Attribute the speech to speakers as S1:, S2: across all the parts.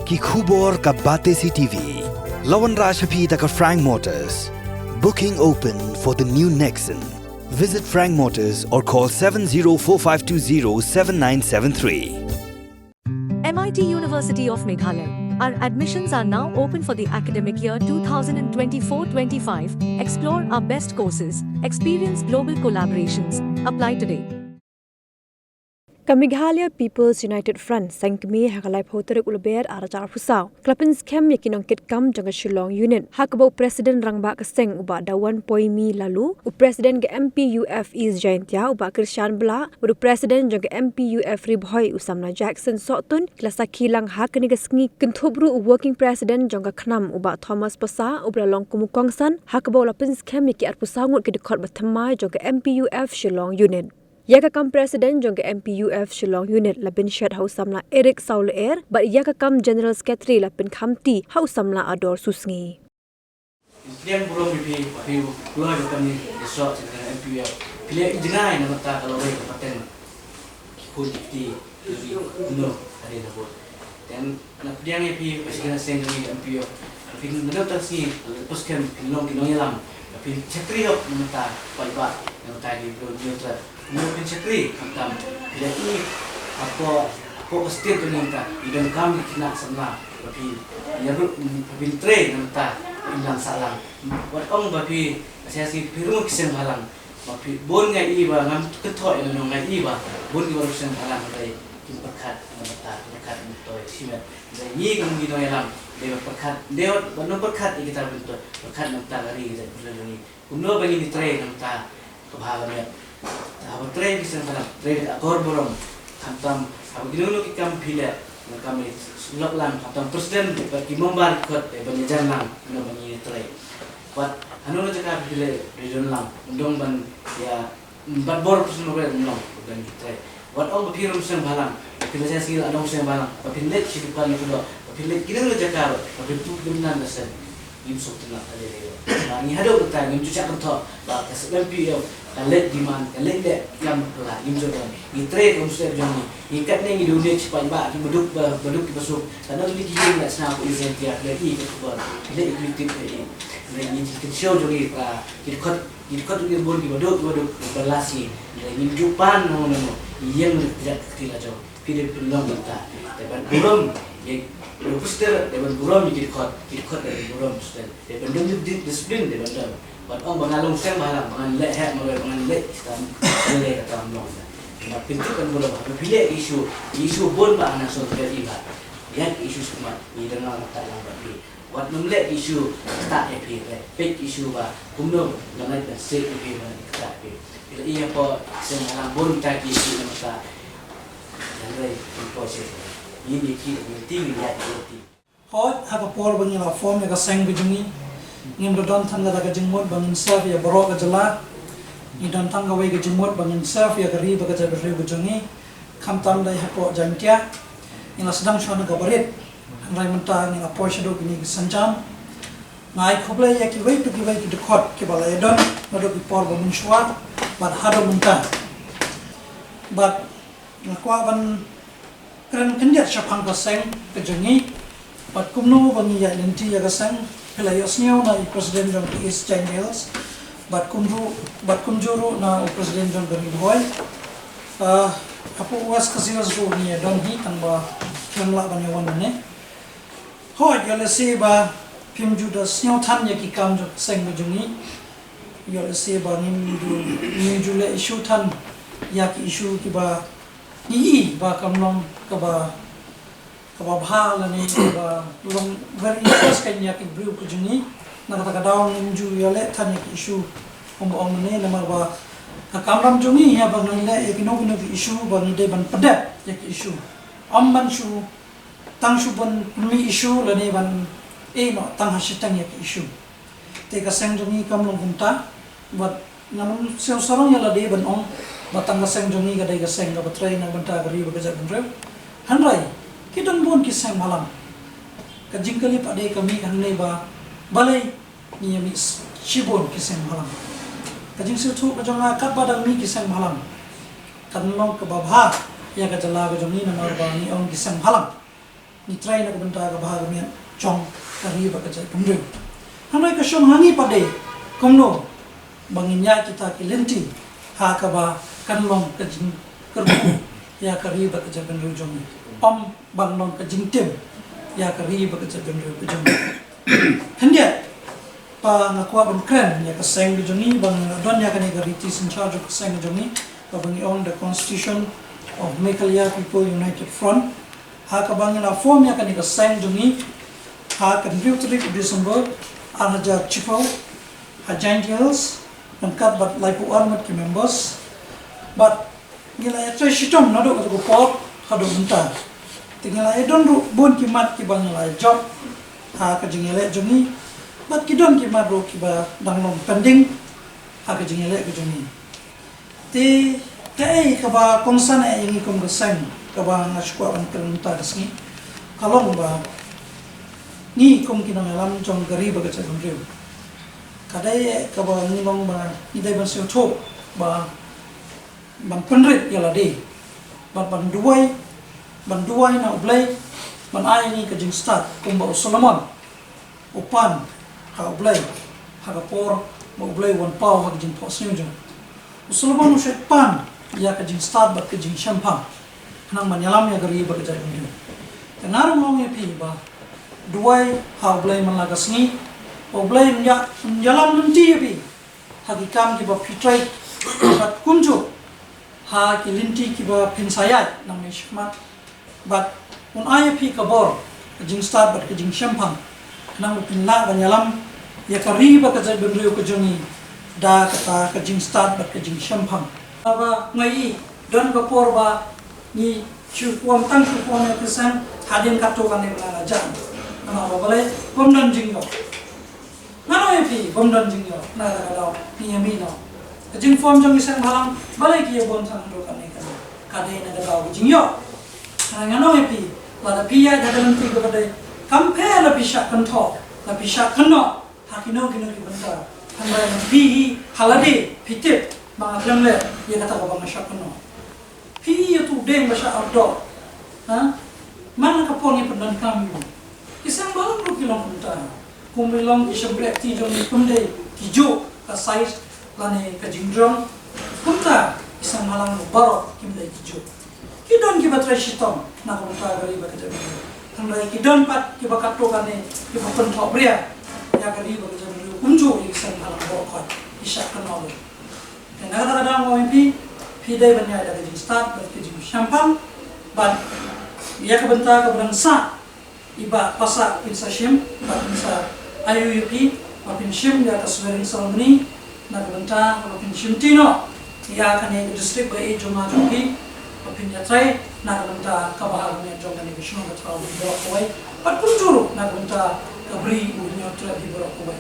S1: ki khubor ka bate CTV. Lawan Rashaphi taka Frank Motors. Booking open for the new Nexon. Visit Frank Motors or call 7045207973.
S2: MIT University of Meghalaya. Our admissions are now open for the academic year 2024-25. Explore our best courses, experience global collaborations. Apply today.
S3: Meghalaya People's United Front sangkmi hakalai photorek ulber arajar pusau. Klapin scam yakin ongkit kam janga Shillong unit. Hakabau Presiden rangba keseng uba dawan poimi lalu. Presiden ke MPUF East Jaintia uba Krishan Bla. Udu Presiden janga MPUF Ribhoy usamna Jackson Sotun. Klasa kilang hak ni kesngi kentubru Working President janga Knam uba Thomas Pasa ubla long kumukongsan. Hakabau lapin scam yaki arpusau ngut ke dekot bathamai janga MPUF Shillong unit. Yakakam Presiden jangka MPUF Shillong unit labin shed hau samla Eric Saul Air, but yakakam General Secretary lapin Khamti hau samla Ador Susngi.
S4: Yang belum keluar kami resort dengan MPUF. Pilih jenai nama tak kalau boleh paten kunci no ada nak. Dan nak dia yang pi pasal sen dengan MPUF. Tapi mana tak sih lepaskan kinong yalam. Tapi cekri hok nama tak baik nama tak di belum mungkin cekri kata jadi apa pasti tu minta idan kami kena sama tapi ya bil train minta ilang salang buat ong tapi saya si piru kisen halang tapi bon ngai iba ngam ketho eno ngai iba bon iba kisen halang dai kim perkat minta perkat minta simet dai ni kang gino yalang dewa perkat dewa bano perkat kita bentuk perkat minta lari kita ni kuno bagi ni train minta kebahagiaan Abu tray bisa malam tray akor borong hantam abu gino kita pilih kami sulap lang hantam presiden bagi membar kot bagi jalan gino bagi tray buat anu juga pilih region lang undang ban ya 4 bor presiden berada long bagi tray buat orang berpiru musim balang pilih saya skill ada musim balang pilih siapa itu pilih gino juga pilih tu dengan dasar imsok tenang ada dia ni ada betul ni cuci kantor bah kesempatan piu kalet demand kalet dek yang lah imsok dan ni trade umsek jani ikat ni dunia cepat bah ki beduk di besuk karena tu dikira nak senang aku izin tiap lagi ke kubur lek equity ni kita show jori kita tu dia bon di beduk belasi ni jupan no yang tidak tidak jauh pilih belum kita tapi belum Lupuster, dewan buram jadi kot dari buram sudah. Dewan disiplin dewan dah. Buat orang bangalung saya malam, bangal leh, bangal leh, kita leh kata orang. Nah pintu kan buram. Pilih isu bon bah anak sosial iba. Yang isu semua, ini dengan tak yang berbi. Buat memilih isu tak happy, pek isu bah. Kumno dengan set happy mana kita happy. Bila ia apa semalam bon tak isu nama tak. Yang proses. Ini tinggi ya itu.
S5: Hot apa pol bangin la form ya kaseng bijungi. Ngim do don tanga daga jingmot bangin serve ya borok ka jala. Ni don tanga we ka jingmot bangin serve ya gari ba ka jabe bijungi. Kam tam dai hapo jangkia. Ina sedang shona ka barit. Rai menta ni la porsche ini sanjam. Ngai khoble ya ki we to dekot ki bala edon mado ki pol bangin shwa. But hado menta. But nakwa ban kerana kendiat syapang kaseng kejengi, pat kumno bangi ya lenti ya kaseng, pelayosnya na presiden jong East Channels, bat kumjuru na presiden jong Beriboy, apa uas kasilas ro ni dong hi tangba kemla banyawan ne, hoi ya lesi ba pimju da snyau tan ya ki kam jong seng bejengi, ya lesi ba ni jule isu tan ya ki isu ki ba ni ba kamlong kaba bhal ni ba long very interest kan yak brew ku juni na kata daw ninju yale than yak issue om ne lamar ba kamram juni ya bang le yak no issue bang de ban padat yak issue ban shu tang shu ban mi issue la ne ban no tang hasitang yak issue te ka sang juni kamlong kunta but namun seorang yang lagi ban ong batang kaseng joni gadai kaseng ga batrai na banta gari ba jab ndre hanrai kidon bon kiseng malam ka jingkali pade kami hanne ba balai ni mi chibon kiseng malam ka jing setu ka jonga kat badang mi kiseng malam kan long ka babha ya ka jala ga joni na mar ba ni ong kiseng malam ni try nak benta ka bahag mian chong kari ba ka jai pumru hanai ka shong hangi pade komno banginya kita kilenti ha ka ba kanlong ka jing kerbu ya kari ba ka jai pumru jong pam banglong ka jing tim ya kari ba ka jai pumru jong hendia pa ngakwa ban kren ya ka seng jong ni bang don ya ka ni gari tis in charge of seng jong ni ka bangi on the constitution of Meghalaya People United Front ha ka bang na form ya ka ni ka seng jong ni ha kan 3 December Arja Chipau ha Giant Hills and cut but like armed members but ngila ya trai shitom na do ko port ha do bunta tingala e don ru bon ki mat ki bang la job ha ka jingele jongi but ki don ki mat ro ki ba danglom pending ha ka jingele ko jongi te kai ka ba kongsan e ngi kom ga sang ka ba ngashkwa an kelunta dasni kalong ba ni kom ki nang alam jong gari ba ka chang riu kadai ka ba ni long ba ni dai ban seo tho ba ban penrit ya la de ban duai na oblai ban ai ni ka jing start kom ba Solomon upan ha oblai ha ka por ba oblai wan pau ha jing pos ni jong Solomon ushet pan ya ka jing start ba ka jing champang nang manyalam ya gari ba ka jang riu kenarong long ya pi ba duai ha oblai man lagas ni oblai ya jalan nanti bi hagikam ki ba pitrai bat kumju ha ki linti ki ba pinsayat nang mishmat bat un IAP kabor jing start bat jing champang nang pinla banyalam ya kari ba ka jai benriu ka jongi da kata ka jing start bat jing champang aba ngai don ka por ba ni chu kuam tang chu kuam ya kesan hadin kato kan ne la jan na ba bale bom dan jing yo na no pi bom dan jing yo na da da ni mi no jing form jong isang halang bale ki bom sang do kan ne kan ka de na da jing yo na no pi la da pi ya da dan ti ko de compare la pi sha kan tho la pi sha kan no ha ki no ki banta kan ba pi halade pitit ba ngam le ye kata ko ba sha kan no pi ya tu deng ba sha outdoor ha mana ka pon ni pendan kami isang balang ru kilong punta kumilong isang brek ti jong kumde ki jo ka size lane ka jingjong punta isang malang ru baro kimde ki jo kidon ki batra shitom na ko punta gari ba ka jabi hamrai kidon pat ki ba katto kane ki ba pon thok bria ya gari ba ka jabi kumjo isang malang baro ko isha kan no na kada kada mo mp pidai banya da jing start ba ki jing champang ban ya ka benta ka bangsa iba pasak pinsa shim ba pinsa IUUP ba pinshim ya ta swearing ceremony na benta ba pinshim tino ya kane district ba e joma joki ba pinya trai na benta ka bahag ne jong ne bishno ba traw bo koi ba kunjuru na benta ka bri u nyo tra di bo koi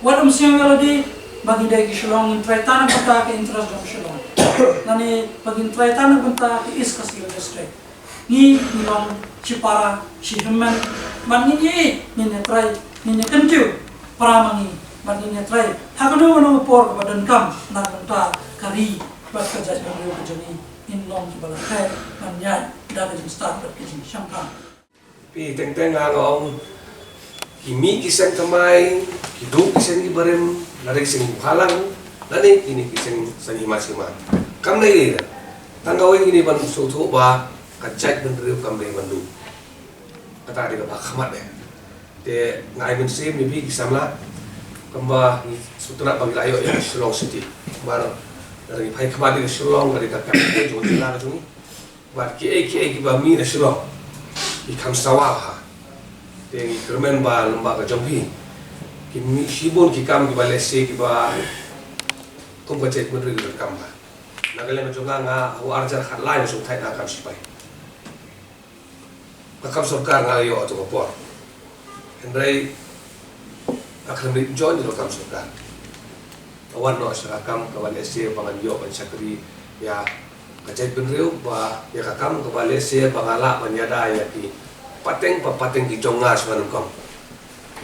S5: wadum siang melody bagi dai ki shlong trai tanam benta ke interest jong shlong nani bagi trai tanam benta ke is kasih district ni nilong Cipara, Ciheman, man ni netrai, ni kentiu, pramangi, man ni netrai. Hakano por badan kam, nak benta kari, bat kerja dengan dia kerjani, nilong Cipara kai, man nyai, dah kerja start kerja champang.
S6: Pi teng ang kimi kisang kamay, hidup kisang ibarem, lari kisang halang, lani ini kisang sanima. Kam na tanggawin ini ban suatu ba kacak benriu kamre bandu kata dia ba khamat ya te ngai mensim ni bi kisamla kamba ni sutra bagi layo ya Shillong City bar dari pai khamat di Shillong dari kakak ke jo jila ka tuni bar ki ba mi na Shillong i kam sawa ha te ni kermen ba lamba ka jompi ki mi shibon ki kam ki ba lese ki ba kum ka cek benriu kam ba nagale na jonga nga au arjar khat lai so thai na kam sipai Makam surkar ngayo atau kopor, Hendrai akan join di makam surkar. Awan no serakam kawan ese pangan yo pancakri ya kacai penriu ba ya kakam kawan ese pangala menyada ya ki pateng ki jongas manukam.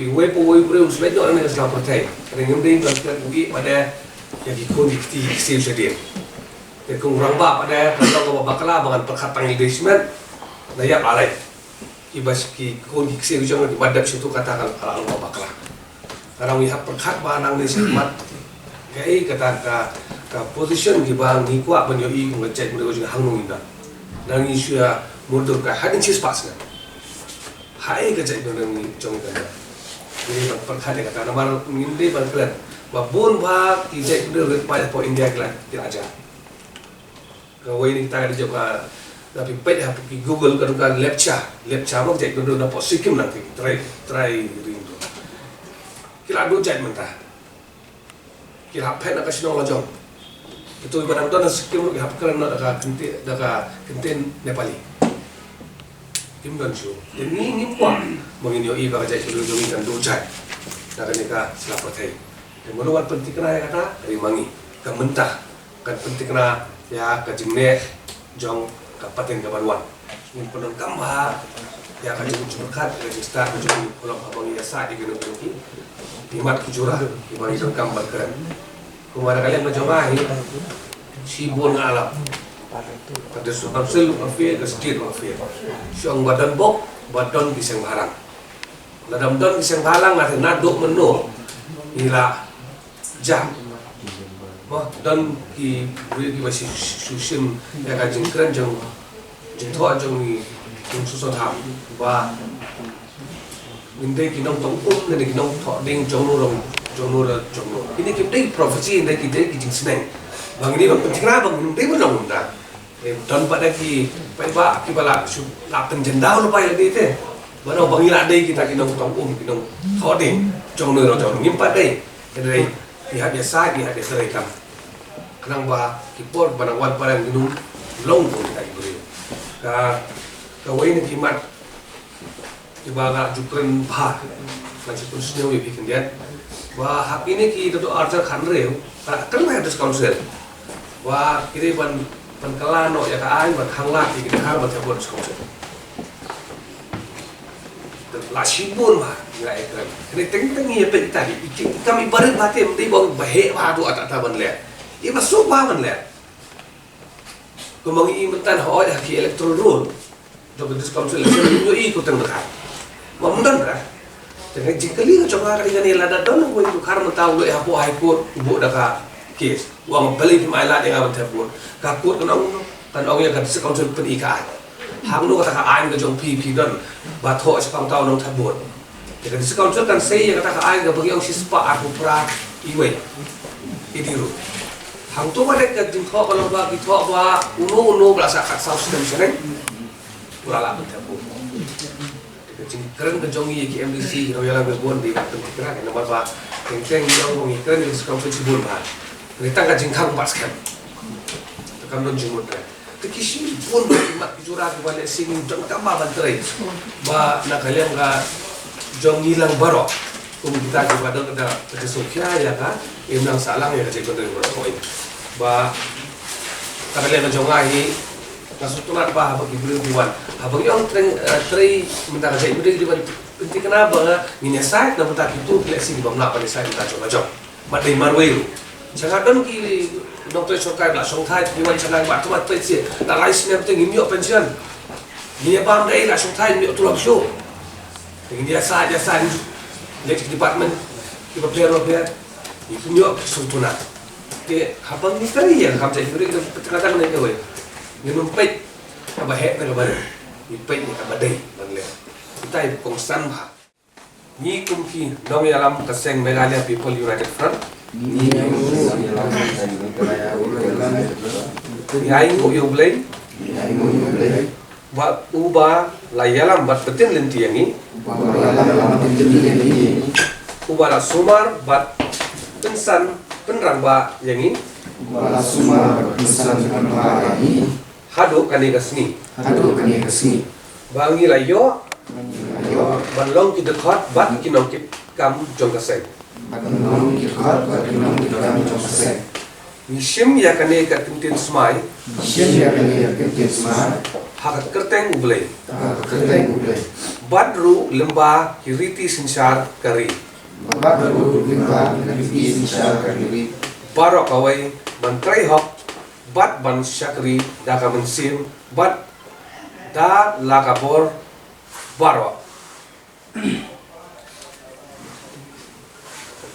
S6: Ki wepo breu sebenarnya orang yang selalu percaya. Ringem ding kan ugi pada ya ki kundi ti sil sedia. Ya kurang ba pada kalau bakala bangan perkatang investment na ya alai. ibas ki kon ki se jong di badap situ katakan kalau Allah baklah karang ihap perkat banang ni semat kai kata ka position ki bang ni kwa ban yo i ko cek mo jong hang inda nang isu ya mundur ka hadin sis pas na hai ka cek nang ni jong ka ni bang perkat kata nama nginde ban klan ba bon ba ki cek mo pa po India klan ti aja ka wei ni ta jo ka tapi pet ha ki Google kan lepcha mo cek mo na po sikim nanti try ring kila do cek mentah kila pet na kasino la jong itu ibarat tu nasi kim lagi hapkan nak daga kenten Nepali kim dan show ini kuat mengini oi baga jai dulu jom ikan do cek daga nika selapa thai yang menurut penting kena ya kata dari mangi ke mentah kan penting kena ya ke jingne jong kapaten kabaruan mun penon kamba ya ka jung curhat register ke jung kolom abang ya sa di gunung tinggi pimat kujurah di bagi jong kambar keren kemarin kalian mencobai si bon alam ada substansial affair ke state affair siang badan bok badan kisang barang dalam don kisang barang ada naduk menu ila jam dan ki beri masih susun ya kan jengkran jeng jengthok jeng ni susun ham ba indai kinong tong dan kinong thok ding jong nurong ini kita profesi indai kita kijing seneng bang ini bang penting bang indai pun undang dan pada ki pai ba ki bala su la penjendau lo pai lagi teh baru bang ila dai kita kinong tong kinong thok ding jong nurong ngimpat dai dari pihak biasa pihak serai kam kenang ba kipor banang wan parang ginung long pun kita iburi ka wei ni kimat ibaga jukren bha masih pun snew ibi kendian wah hak ini ki itu archer khanreu kan lah ada council wah kiri ban kelano ya ka ai ban hanglat di kita har ban tabur council la sibun mah ngai keren ini teng ya pe tadi kami barit bate mesti bang bahe ba tu atak taban le i masuk ba man le kumang i mentan ho ya ki electoral roll do this council election i ko teng dekat mamundan ra dengan jikali ko coba kali ngani lada don ko itu kar mentau lo ya po high court ibu daka case wang balik mai la dengan tabur ka court kan ong ya kan council pen ikai hang nu kata aing ke jong pi don ba tho sa pang tao nong tabur jadi council kan sei ya kata aing ke bagi ong sispa aku pra iwe idiru hang tu pada ke jing tho kalau ba ki tho ba uno berasa kat south system sene ulala tabur jing keren ke jong i ki MDC royal berbon di waktu kira kan nomor ba keng jong ngi keren di council sibun ba ni tang ka jing khang pas kan kam non jing mut kisi pun mak jurah ke balik sini jong tambah banterai ba nak kalian ka jong hilang barok kita juga ada sokya ya ka imnang salang ya ka jeng barok koi ba kalian jong ai nasutulat ba bagi beri diwan abang yang trai minta ka jeng beri diwan penting kenapa ini site na bentak itu seleksi di bawah apa di site kita coba madai marwei jangan don ki doktor sokai lah song thai diwan sanang ba tu mat pesi la rais nem teng imyo pension ni bam dai la song thai imyo tu lam show dengan dia saja next department ki ba itu imyo sutuna ke habang ni kari ya kam cai beri kata ni ke we ni numpet ba he na ba ni pet ni ka badai bangle kita ibu kongsan ba ni kumki dong yalam kaseng Meghalaya People United Front ni aing ko yo blay ba uba layalam bat betin lenti yangi uba la sumar bat pensan penrang ba yangi hado kani kasni bangi layo banlong ki dekat bat kinong kip kam jong kaseng Nishim ya kane ka tintin smai hakat kerteng ublay badru lemba kiriti sinsar kari barok away bantrai hok bat ban syakri daka mensim bat da lakabor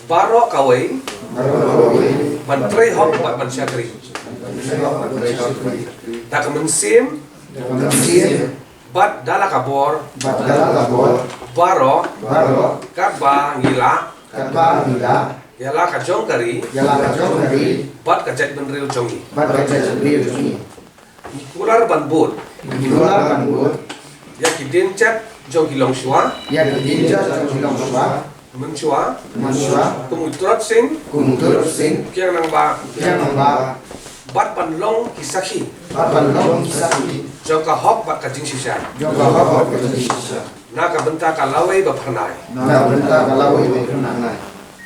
S6: Baro kawai Menteri Hok Bat Mensyakri Tak mensim Bat Dala Kabor Baro Kaba Ngila Yala Kajong Kari Bat Kajat Benril Jongi Nikular Banbut Yakidin Chat Jongi Longshua Menshua Kumuturat Singh Kiang Nang Ba Bat Panlong Kisaki Jongka Hok Bat Kajing Shisha Naka Benta Kalawai Bapanai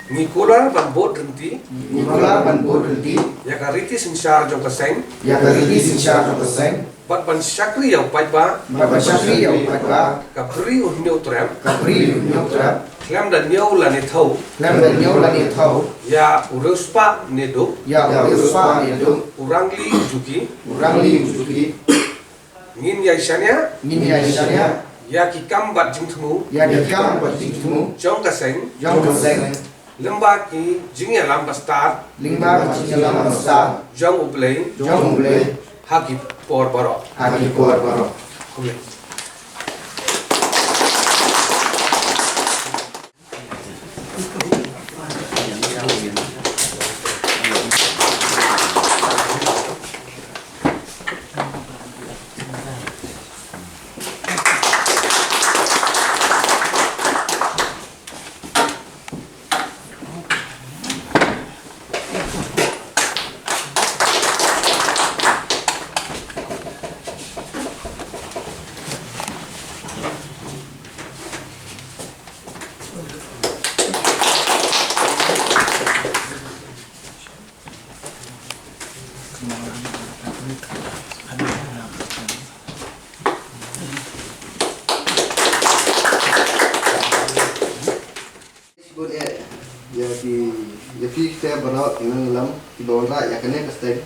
S6: Nikular Banbut Renti Yakariti Sinshar Jongka Seng Bat Ban Syakri Yang Paipa Kapri Uhnyo Trem Klem dan Nyau Lani Thau Ya Uruspa Neduk Urangli Ujuki Ngin Yaishanya Ya Kikam Bat Jingtemu Jong Kaseng Lemba Ki Jingya Lambastar Jong Uplay Haki Por Barok Kumle
S7: ya kita berok dengan lam di bawah ya kene kasteng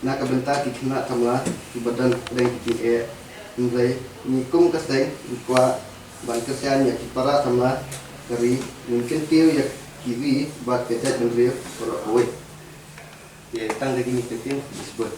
S7: nak kebentar kita nak tamlah di badan reng kita nilai nikum kasteng kuat bangkasian ya para tamlah dari mungkin tiu ya kiri buat kita menriu berok ya tang lagi ni kita disebut